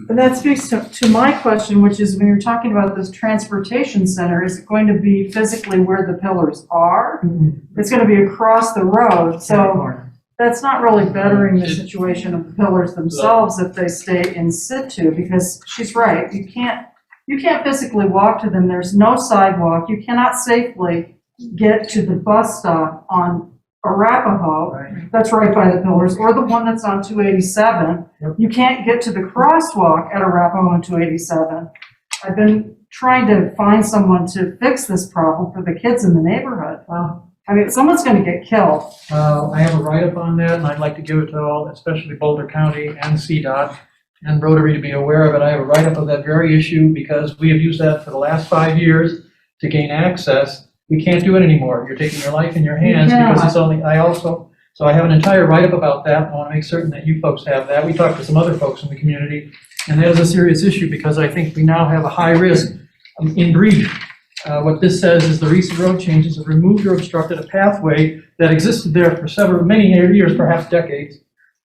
And that speaks to my question, which is when you're talking about this transportation center, is it going to be physically where the pillars are? It's going to be across the road, so that's not really bettering the situation of the pillars themselves if they stay in situ, because she's right, you can't physically walk to them, there's no sidewalk, you cannot safely get to the bus stop on Arapahoe, that's right by the pillars, or the one that's on 287. You can't get to the crosswalk at Arapahoe on 287. I've been trying to find someone to fix this problem for the kids in the neighborhood. I mean, someone's gonna get killed. I have a write-up on that, and I'd like to give it to all, especially Boulder County and CDOT and Rotary to be aware of it. I have a write-up of that very issue because we have used that for the last 5 years to gain access. We can't do it anymore. You're taking your life in your hands because it's only, so I have an entire write-up about that. I want to make certain that you folks have that. We talked to some other folks in the community, and that is a serious issue because I think we now have a high risk. In brief, what this says is the recent road changes have removed or obstructed a pathway that existed there for many years, perhaps decades.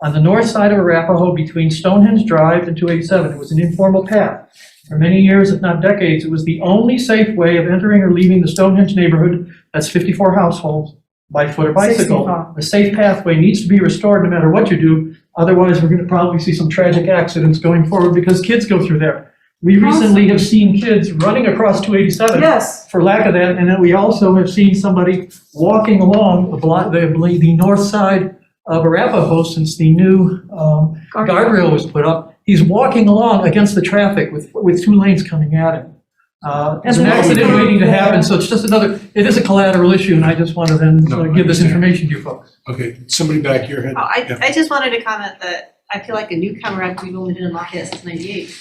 On the north side of Arapahoe between Stonehenge Drive and 287, it was an informal path. For many years, if not decades, it was the only safe way of entering or leaving the Stonehenge neighborhood, that's 54 households, by foot or bicycle. 65. The safe pathway needs to be restored no matter what you do, otherwise we're going to probably see some tragic accidents going forward because kids go through there. We recently have seen kids running across 287 for lack of that, and then we also have seen somebody walking along the north side of Arapahoe since the new guardrail was put up. He's walking along against the traffic with 2 lanes coming at him. There's an accident waiting to happen, so it's just it is a collateral issue, and I just want to then give this information to you folks. Okay, somebody back here had. I just wanted to comment that I feel like a newcomer after we've only been in Lafayette since '98.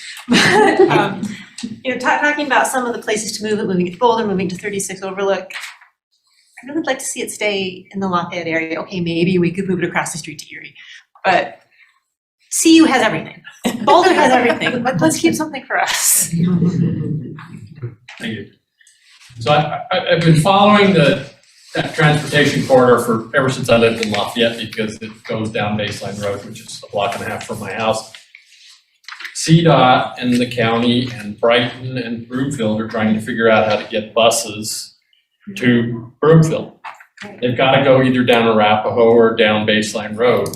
Talking about some of the places to move it, moving to Boulder, moving to 36 Overlook. I really would like to see it stay in the Lafayette area. Okay, maybe we could move it across the street to Erie, but CU has everything. Boulder has everything, but let's keep something for us. Thank you. So I've been following that transportation corridor ever since I lived in Lafayette because it goes down Baseline Road, which is a block and a half from my house. CDOT and the county and Brighton and Broomfield are trying to figure out how to get buses to Broomfield. They've got to go either down Arapahoe or down Baseline Road.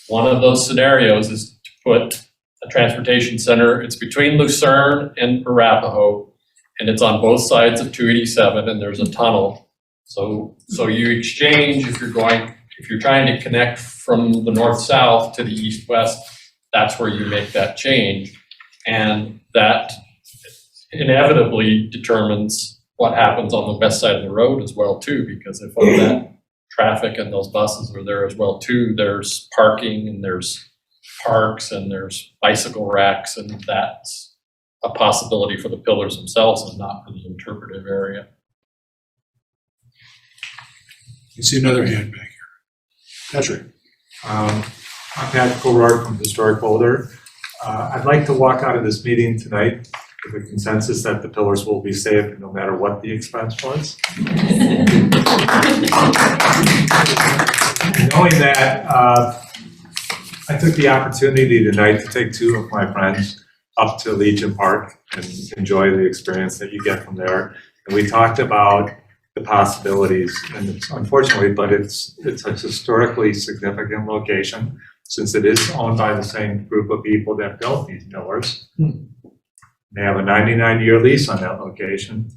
One of those scenarios is to put a transportation center. It's between Lucerne and Arapahoe, and it's on both sides of 287, and there's a tunnel. So you exchange if you're trying to connect from the north-south to the east-west, that's where you make that change. And that inevitably determines what happens on the west side of the road as well too, because if all that traffic and those buses are there as well too, there's parking and there's parks and there's bicycle racks, and that's a possibility for the pillars themselves and not for the interpretive area. You see another hand back here. Patrick. I'm Patrick O'Rourke from Historic Boulder. I'd like to walk out of this meeting tonight with a consensus that the pillars will be safe no matter what the expense was. Knowing that, I took the opportunity tonight to take 2 of my friends up to Legion Park and enjoy the experience that you get from there. And we talked about the possibilities, and it's unfortunately, but it's a historically significant location since it is owned by the same group of people that built these pillars. They have a 99-year lease on that location,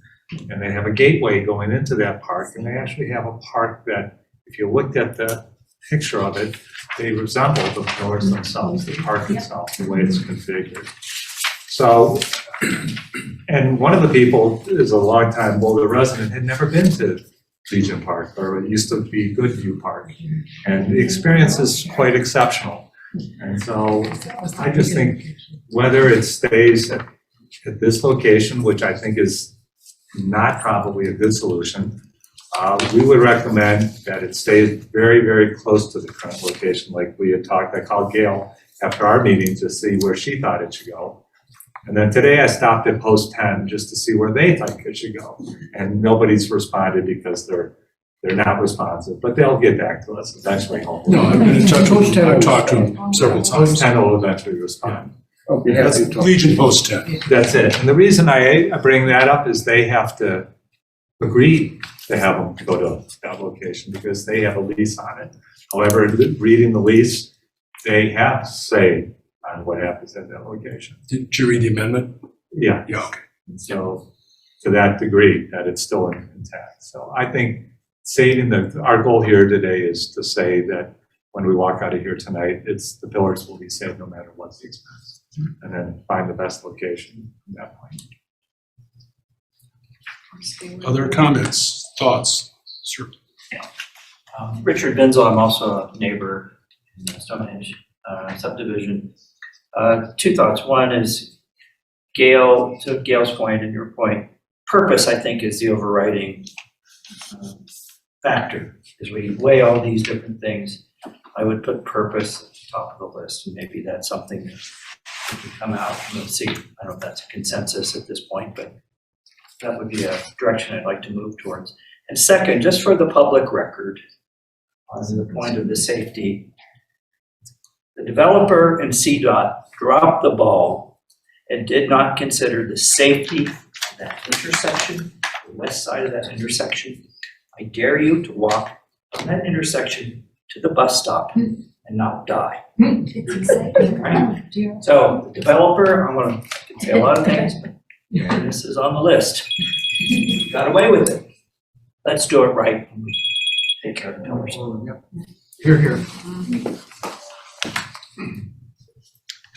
and they have a gateway going into that park, and they actually have a park that, if you looked at the picture of it, they resemble the pillars themselves, the park itself, the way it's configured. So, and one of the people is a longtime Boulder resident, had never been to Legion Park, or it used to be Goodview Park. And the experience is quite exceptional. And so I just think whether it stays at this location, which I think is not probably a good solution, we would recommend that it stays very, very close to the current location. Like we had talked, I called Gail after our meeting to see where she thought it should go. And then today I stopped at Post 10 just to see where they think it should go. And nobody's responded because they're not responsive, but they'll get back to us eventually. No, I've been in touch with them. I've talked to them several times. Post 10 will eventually respond. That's Legion Post 10. That's it. And the reason I bring that up is they have to agree to have them go to that location because they have a lease on it. However, reading the lease, they have say on what happens at that location. Did you read the amendment? Yeah. Yeah, okay. And so to that degree that it's still intact. So I think saving our goal here today is to say that when we walk out of here tonight, the pillars will be saved no matter what the expense. And then find the best location from that point. Other comments, thoughts? Sure. Richard Benzel, I'm also a neighbor in the Stonehenge subdivision. Two thoughts. One is to Gail's point and your point, purpose, I think, is the overriding factor. As we weigh all these different things, I would put purpose at the top of the list. And maybe that's something that could come out. Let's see. I don't know if that's a consensus at this point, but that would be a direction I'd like to move towards. And second, just for the public record, on the point of the safety, the developer and CDOT dropped the ball and did not consider the safety of that intersection, the west side of that intersection. I dare you to walk from that intersection to the bus stop and not die. It's exciting. Right? So the developer, I can say a lot of things, but this is on the list. Got away with it. Let's do it right and we take care of the pillars. Here, here.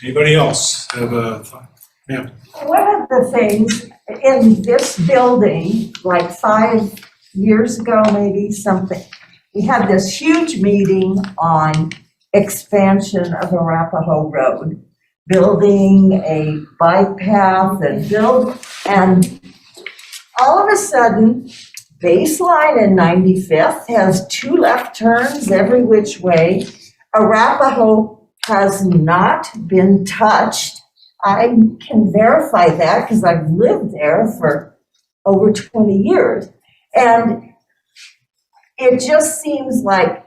Anybody else have a thought? Yeah. One of the things in this building, like 5 years ago, maybe something, we had this huge meeting on expansion of Arapahoe Road, building a bike path and all of a sudden, Baseline and 95th has 2 left turns every which way. Arapahoe has not been touched. I can verify that because I've lived there for over 20 years. And it just seems like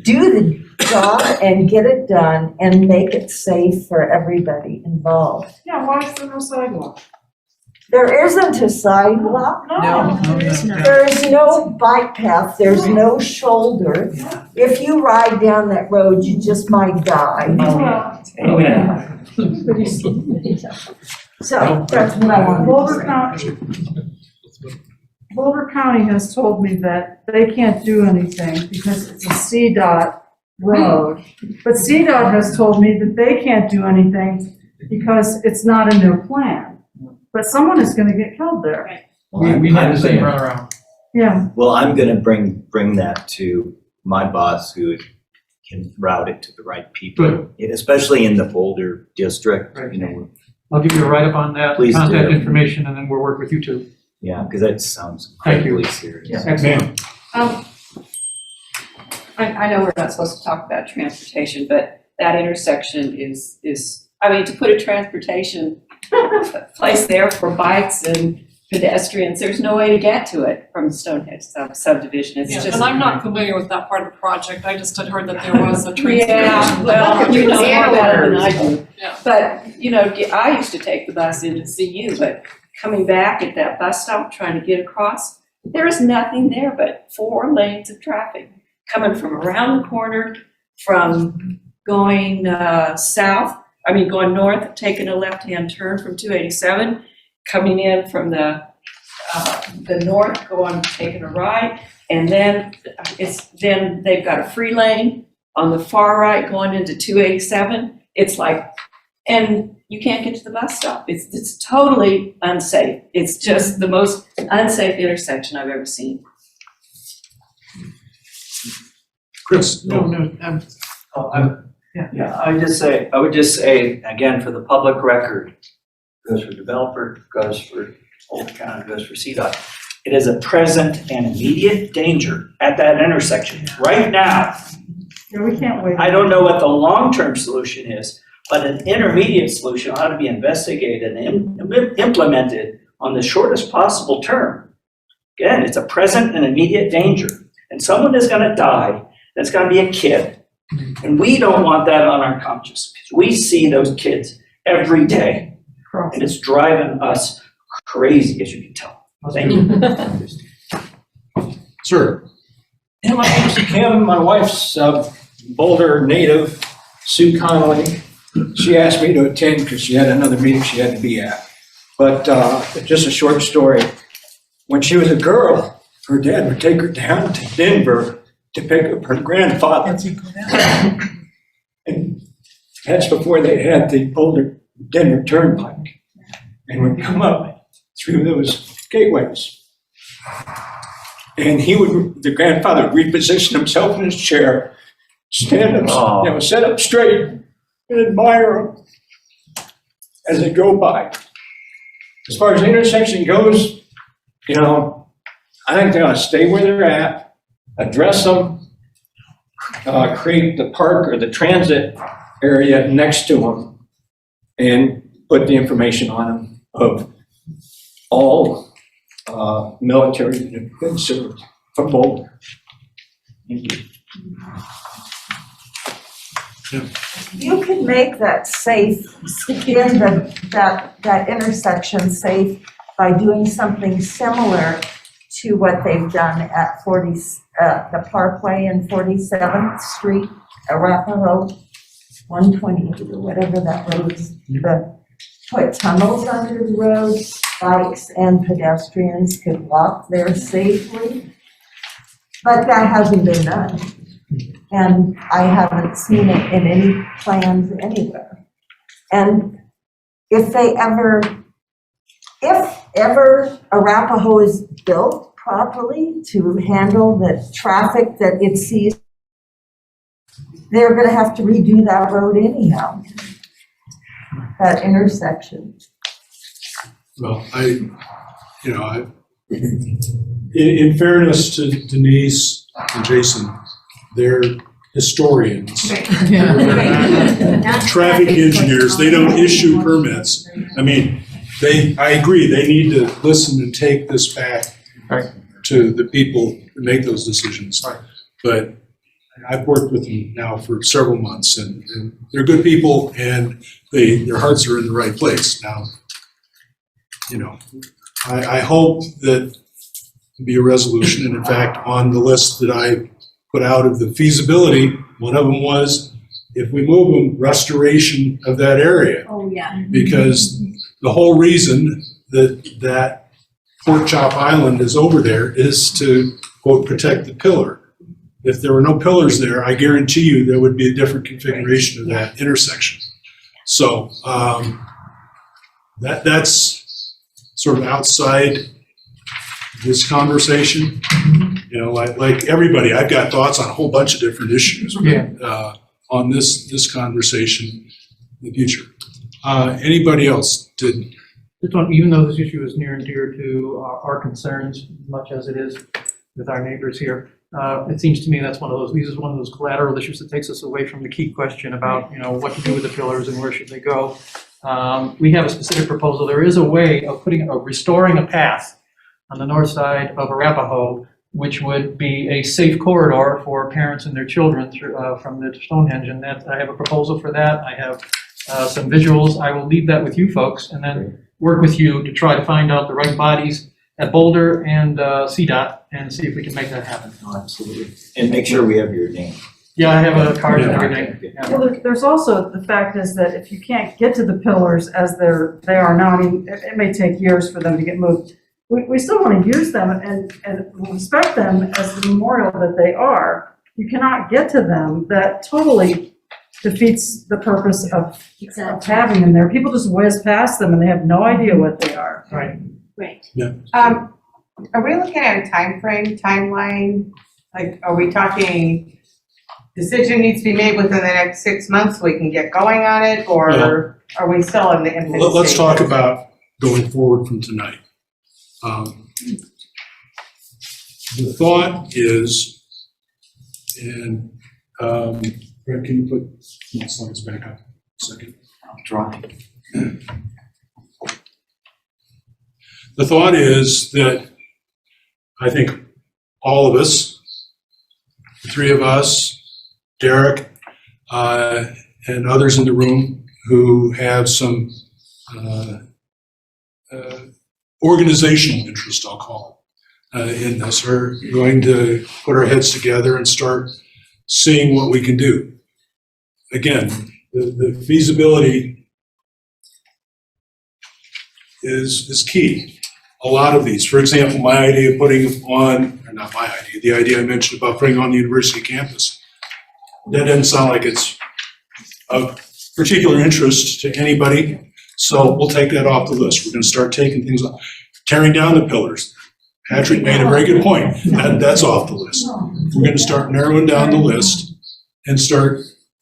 do the job and get it done and make it safe for everybody involved. Yeah, why is there no sidewalk? There isn't a sidewalk. No. There's no bike path, there's no shoulder. If you ride down that road, you just might die. Oh, yeah. So that's what I want to say. Boulder County has told me that they can't do anything because it's a CDOT road. But CDOT has told me that they can't do anything because it's not in their plan. But someone is gonna get killed there. We had the same runaround. Yeah. Well, I'm gonna bring that to my boss who can route it to the right people. Especially in the Boulder district, you know. I'll give you a write-up on that, Please contact do. information, and then we'll work with you too. Yeah, because that sounds Thank you. incredibly serious. Excellent. I know we're not supposed to talk about transportation, but that intersection is, I mean, to put a transportation place there for bikes and pedestrians, there's no way to get to it from Stonehenge subdivision. It's Yeah, just. and I'm not familiar with that part of the project. I just had heard that there was a transportation. Yeah, well, you know more about it than I do. Yeah. But, you know, I used to take the bus in to see you, but coming back at that bus stop, trying to get across, there is nothing there but 4 lanes of traffic coming from around the corner, from going going north, taking a left-hand turn from 287, coming in from the north, taking a right, and then they've got a free lane on the far right going into 287. It's like, and you can't get to the bus stop. It's totally unsafe. It's just the most unsafe intersection I've ever seen. Chris? Yeah, I would just say, again, for the public record, goes for developer, goes for Boulder County, goes for CDOT. It is a present and immediate danger at that intersection right now. Yeah, we can't wait. I don't know what the long-term solution is, but an intermediate solution ought to be investigated and implemented on the shortest possible term. Again, it's a present and immediate danger, and someone is going to die. That's going to be a kid. And we don't want that on our conscience, because we see those kids every day. And it's driving us crazy, as you can tell. Thank you. Sir? Yeah, my name's Kim. My wife's Boulder native, Sue Connolly. She asked me to attend because she had another meeting she had to be at. But just a short story. When she was a girl, her dad would take her down to Denver to pick up her grandfather. And that's before they had the Boulder Denver Turnpike. And would come up through those gateways. And the grandfather would reposition himself in his chair, stand up, sit up straight, and admire them as they go by. As far as the intersection goes, I think they ought to stay where they're at, address them, create the park or the transit area next to them, and put the information on them of all military that have been served from Boulder. Thank you. You can make that safe, that intersection safe by doing something similar to what they've done at the Parkway and 47th Street, Arapahoe, 128 or whatever that road is. Put tunnels under the roads, bikes and pedestrians could walk there safely. But that hasn't been done. And I haven't seen it in any plans anywhere. And if ever Arapahoe is built properly to handle the traffic that it sees, they're gonna have to redo that road anyhow, that intersection. Well, in fairness to Denise and Jason, they're historians. They're traffic engineers, they don't issue permits. I mean, I agree, they need to listen and take this back to the people who make those decisions. But I've worked with them now for several months, and they're good people, and their hearts are in the right place. Now, I hope that there'll be a resolution, and in fact, on the list that I put out of the feasibility, one of them was, if we move them, restoration of that area. Oh, yeah. Because the whole reason that Pork Chop Island is over there is to, quote, protect the pillar. If there were no pillars there, I guarantee you there would be a different configuration of that intersection. So that's sort of outside this conversation. Like everybody, I've got thoughts on a whole bunch of different issues on this conversation in the future. Anybody else? Even though this issue is near and dear to our concerns, much as it is with our neighbors here, it seems to me these is one of those collateral issues that takes us away from the key question about, what to do with the pillars and where should they go. We have a specific proposal. There is a way of restoring a path on the north side of Arapahoe, which would be a safe corridor for parents and their children from the Stonehenge. And that, I have a proposal for that. I have some visuals. I will leave that with you folks and then work with you to try to find out the right bodies at Boulder and CDOT and see if we can make that happen. Oh, absolutely. And make sure we have your name. Yeah, I have a card and everything. Yeah. Well, there's also, the fact is that if you can't get to the pillars as they are now, I mean, it may take years for them to get moved. We still want to use them and respect them as the memorial that they are. You cannot get to them. That totally defeats the purpose of having them there. People just whiz past them and they have no idea what they are. Right. Right. Yeah. Are we looking at a timeline? Like, are we talking decision needs to be made within the next 6 months so we can get going on it, or are we still in the infant stage? Let's talk about going forward from tonight. The thought is, and Brett, can you put my slides back up a second? I'll try. The thought is that I think all of us, the three of us, Derek, and others in the room who have some organizational interest, I'll call it, in this, are going to put our heads together and start seeing what we can do. Again, the feasibility is key. A lot of these, for example, my idea of putting on, or not my idea, the idea I mentioned about putting on the university campus, that doesn't sound like it's of particular interest to anybody, so we'll take that off the list. We're gonna start taking things off. Tearing down the pillars. Patrick made a very good point. That's off the list. We're gonna start narrowing down the list and start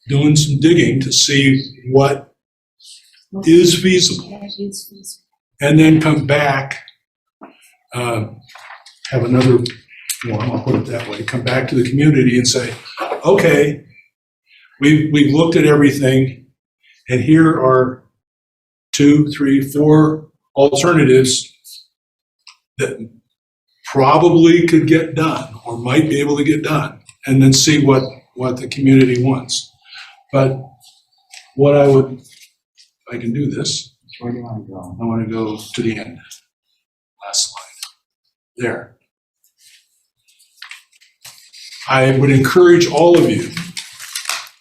doing some digging to see what is feasible. And then come back, have another forum, I'll put it that way, come back to the community and say, okay, we've looked at everything, and here are 2, 3, 4 alternatives that probably could get done or might be able to get done, and then see what the community wants. But what I would, if I can do this, Where do you want to go? I want to go to the end. Last slide. There. I would encourage all of you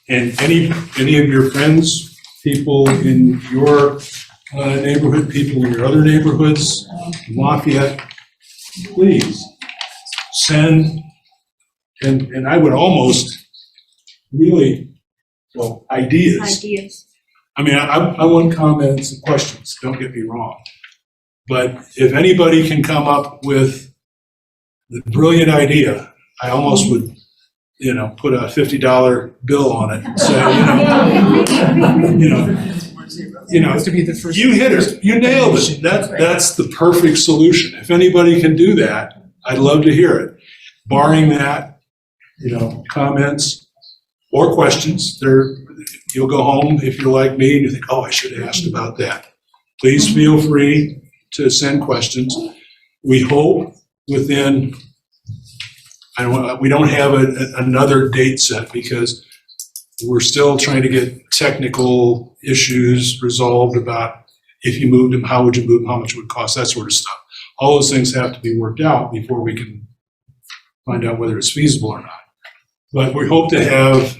and any of your friends, people in your neighborhood, people in your other neighborhoods, Lafayette, please send, and I would almost really, well, ideas. I mean, I want comments and questions, don't get me wrong. But if anybody can come up with the brilliant idea, I almost would, put a $50 bill on it and say, you hit it, you nailed it. That's the perfect solution. If anybody can do that, I'd love to hear it. Barring that, comments or questions, you'll go home if you're like me and you think, oh, I should have asked about that. Please feel free to send questions. We hope within, we don't have another date set because we're still trying to get technical issues resolved about if you moved them, how would you move them, how much it would cost, that sort of stuff. All those things have to be worked out before we can find out whether it's feasible or not. But we hope to have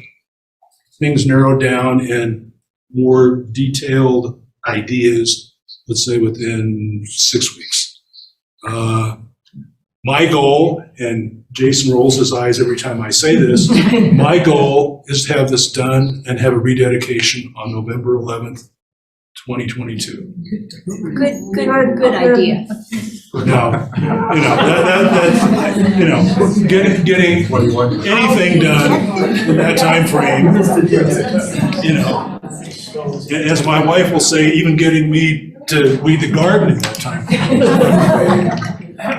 things narrowed down and more detailed ideas, let's say within 6 weeks. My goal, and Jason rolls his eyes every time I say this, my goal is to have this done and have a rededication on November 11th, 2022. Good idea. Now, getting anything done in that time frame, as my wife will say, even getting me to weed the garden in that time frame.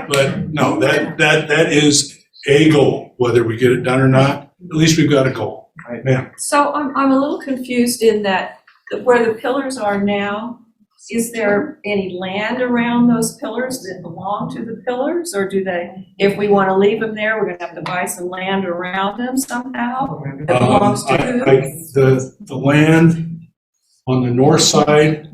But no, that is a goal, whether we get it done or not, at least we've got a goal. Ma'am. So I'm a little confused in that where the pillars are now, is there any land around those pillars that belong to the pillars? Or do they, if we want to leave them there, we're gonna have to buy some land around them somehow that belongs to who? The land on the north side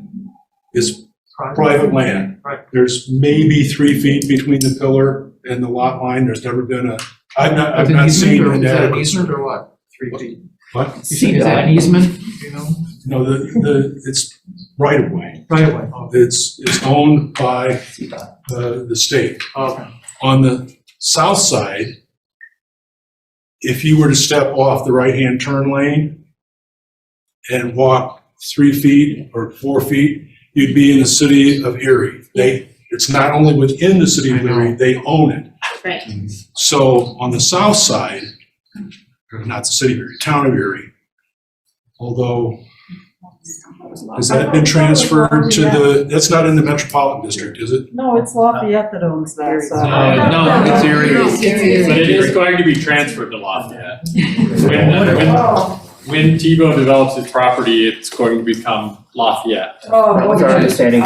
is private land. Right. There's maybe 3 feet between the pillar and the lot line. There's never been a, I've Is it not easement seen or an is that an adequate. easement or what? 3 feet? What? You think is that an easement, you know? No, it's right of way. Right away. It's owned by the state. Okay. On the south side, if you were to step off the right-hand turn lane and walk 3 feet or 4 feet, you'd be in the city of Erie. It's not only within the city of Erie, they own it. Right. So on the south side, or not the city of Erie, town of Erie, although, has that been transferred to that's not in the metropolitan district, is it? No, it's Lafayette that owns that side. No, it's Erie. But it is going to be transferred to Lafayette. When Tebow develops his property, it's going to become Lafayette. What's our understanding?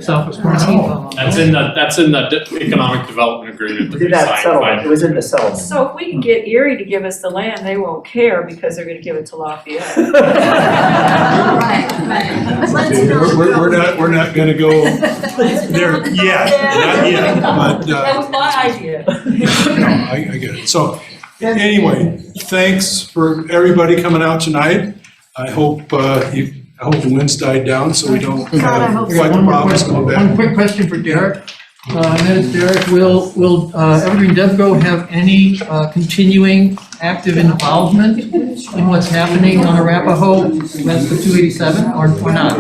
Southwest corner. That's in the economic development agreement that we Did that signed. settlement, it was in the settlement. So if we can get Erie to give us the land, they won't care because they're gonna give it to Lafayette. We're not gonna go there yet, not yet, but, That was my idea. no, I get it. So, anyway, thanks for everybody coming out tonight. I hope the winds died down so we don't have quite the problems going back. One quick question for Derek. And that is, Derek, will Evergreen DevGo have any continuing active involvement in what's happening on Arapahoe west of 287 or not?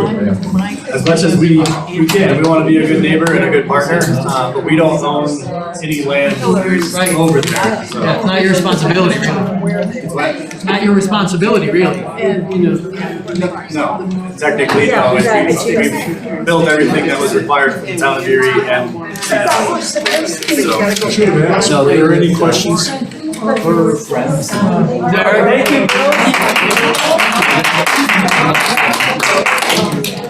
As much as we can, we want to be a good neighbor and a good partner, but we don't own any land over there, so. Yeah, it's not your responsibility, really. It's not your responsibility, really. No, technically, no, we built everything that was required from the town of Erie and. I should have asked, are there any questions? Derek? Thank you.